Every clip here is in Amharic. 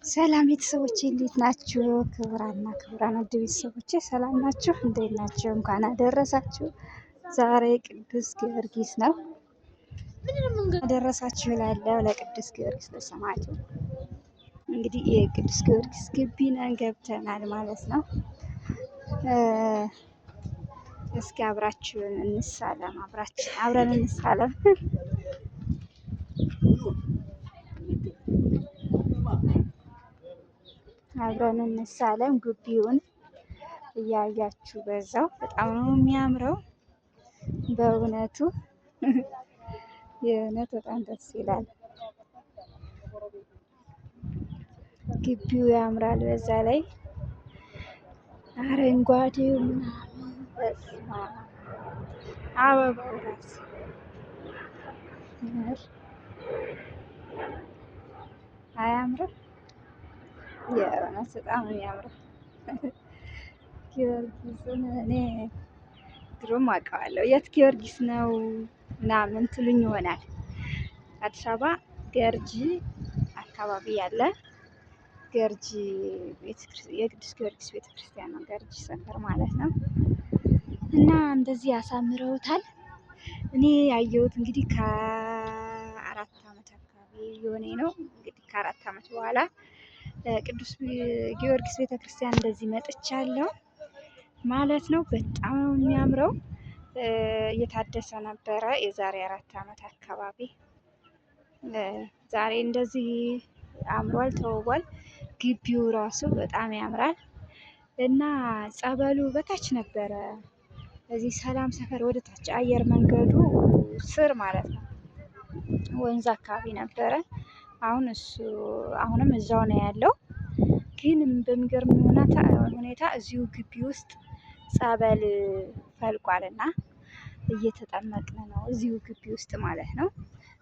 ሰላም ቤተሰቦቼ እንዴት ናችሁ? ክቡራና ክቡራን ውድ ቤተሰቦቼ ሰላም ናችሁ? እንዴት ናችሁ? እንኳን አደረሳችሁ። ዛሬ ቅዱስ ጊዮርጊስ ነው። አደረሳችሁ እላለሁ ለቅዱስ ጊዮርጊስ ለሰማዕቱ። እንግዲህ የቅዱስ ጊዮርጊስ ግቢ ነን ገብተናል ማለት ነው። እስኪ አብራችሁን እንሳለም፣ አብረን እንሳለም። አብረን እንሳለም። ግቢውን እያያችሁ በዛው በጣም ነው የሚያምረው በእውነቱ የእውነት በጣም ደስ ይላል። ግቢው ያምራል። በዛ ላይ አረንጓዴው ምናምን በስመ አብ አበባው ራሱ አያምርም? የእውነት በጣም የሚያምረው ጊዮርጊስን እኔ ድሮም አውቀዋለሁ። የት ጊዮርጊስ ነው ምናምን ትሉኝ ይሆናል። አዲስ አበባ ገርጂ አካባቢ ያለ ገርጂ የቅዱስ ጊዮርጊስ ቤተክርስቲያን ነው። ገርጂ ሰፈር ማለት ነው። እና እንደዚህ ያሳምረውታል። እኔ ያየሁት እንግዲህ ከ4 ዓመት አካባቢ የሆነ ነው። እንግዲህ ከ4 ዓመት በኋላ ቅዱስ ጊዮርጊስ ቤተክርስቲያን እንደዚህ መጥቻለሁ ማለት ነው። በጣም የሚያምረው እየታደሰ ነበረ የዛሬ 4 ዓመት አካባቢ። ዛሬ እንደዚህ አምሯል፣ ተውቧል። ግቢው ራሱ በጣም ያምራል እና ጸበሉ በታች ነበረ። እዚህ ሰላም ሰፈር ወደ ታች አየር መንገዱ ስር ማለት ነው ወንዝ አካባቢ ነበረ። አሁንም እዛው ነው ያለው። ግን በሚገርም ሁኔታ እዚሁ ግቢ ውስጥ ጸበል ፈልቋልና እየተጠመቅን ነው እዚሁ ግቢ ውስጥ ማለት ነው።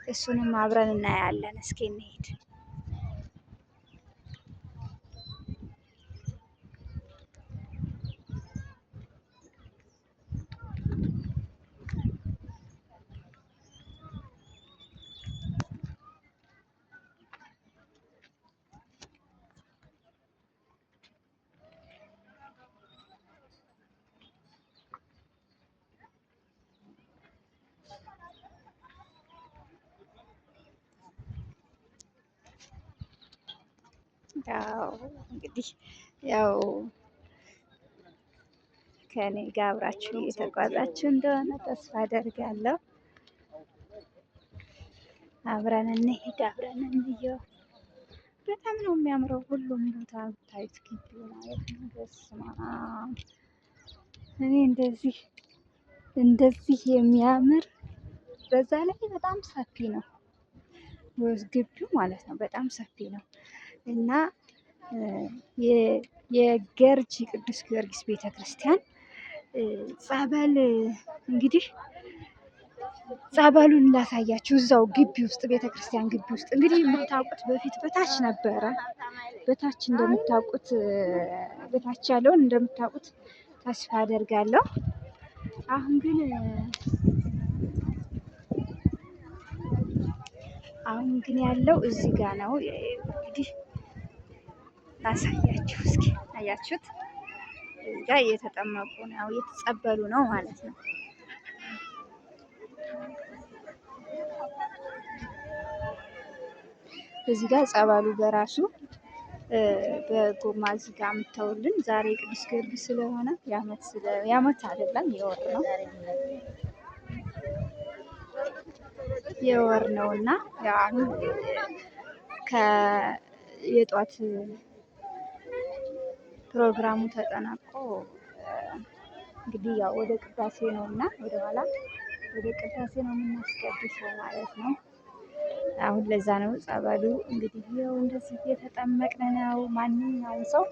እሱንም አብረን እናያለን። እስኪ እንሂድ። እንግዲህ ያው ከኔ ጋር አብራችሁ እየተጓዛችሁ እንደሆነ ተስፋ አደርጋለሁ። አብረን እንሂድ፣ አብረን እንየው። በጣም ነው የሚያምረው ሁሉም ቦታ ታይት ግቢው ማለት ነው። በስመ አብ እኔ እንደዚህ የሚያምር በዛ ላይ በጣም ሰፊ ነው ግቢው ማለት ነው። በጣም ሰፊ ነው እና የገርጂ ቅዱስ ጊዮርጊስ ቤተክርስቲያን ጸበል እንግዲህ ጸበሉን ላሳያችሁ እዛው ግቢ ውስጥ ቤተክርስቲያን ግቢ ውስጥ እንግዲህ የምታውቁት በፊት በታች ነበረ። በታች እንደምታውቁት በታች ያለውን እንደምታውቁት ተስፋ አደርጋለሁ። አሁን ግን ያለው እዚህ ጋር ነው። እንግዲህ ላሳያችሁ እስኪ። አያችሁት? እዚህ ጋር እየተጠመቁ ነው፣ እየተጸበሉ ነው ማለት ነው። እዚህ ጋር ጸበሉ በራሱ በጎማ እዚህ ጋር አምጥተውልን ዛሬ ቅዱስ ጊዮርጊስ ስለሆነ የዓመት አይደለም የወር ነው እና አሁን የጧት ፕሮግራሙ ተጠናቆ እንግዲህ ያው ወደ ቅዳሴ ነው እና ወደኋላ ወደ ቅዳሴ ነው የምናስቀድሰው ማለት ነው። አሁን ለዛ ነው ጸበሉ እንግዲህ ይኸው እንደዚህ እየተጠመቅን ነው። ማንኛውም ሰው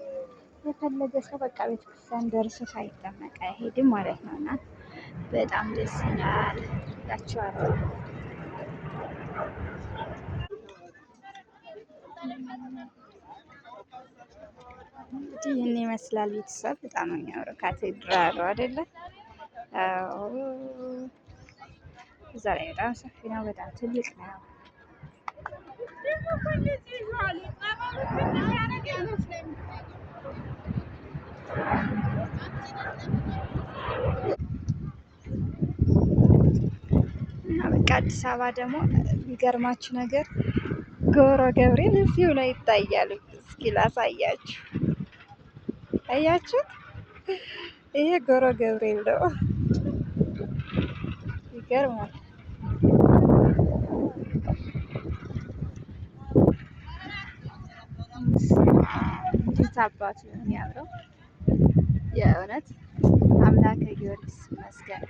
የፈለገ ሰው በቃ ቤተክርስቲያን ደርሶ ሳይጠመቅ አይሄድም ማለት ነው እና በጣም ደስ ይላል እላችኋለሁ። እንግዲህ ይህን ይመስላል ቤተሰብ። በጣም ነው የሚያምረው ካቴድራሉ አይደለ? እዛ ላይ በጣም ሰፊ ነው፣ በጣም ትልቅ ነው። እና በቃ አዲስ አበባ ደግሞ የሚገርማችሁ ነገር ጎሮ ገብርኤል እዚሁ ላይ ይታያል። እስኪ ላሳያችሁ። አያችሁት? ይሄ ጎሮ ገብርኤል ነው። ይገርማል። እንዴት አባቱ ነው የሚያምረው! የእውነት አምላከ ጊዮርጊስ ይመስገን።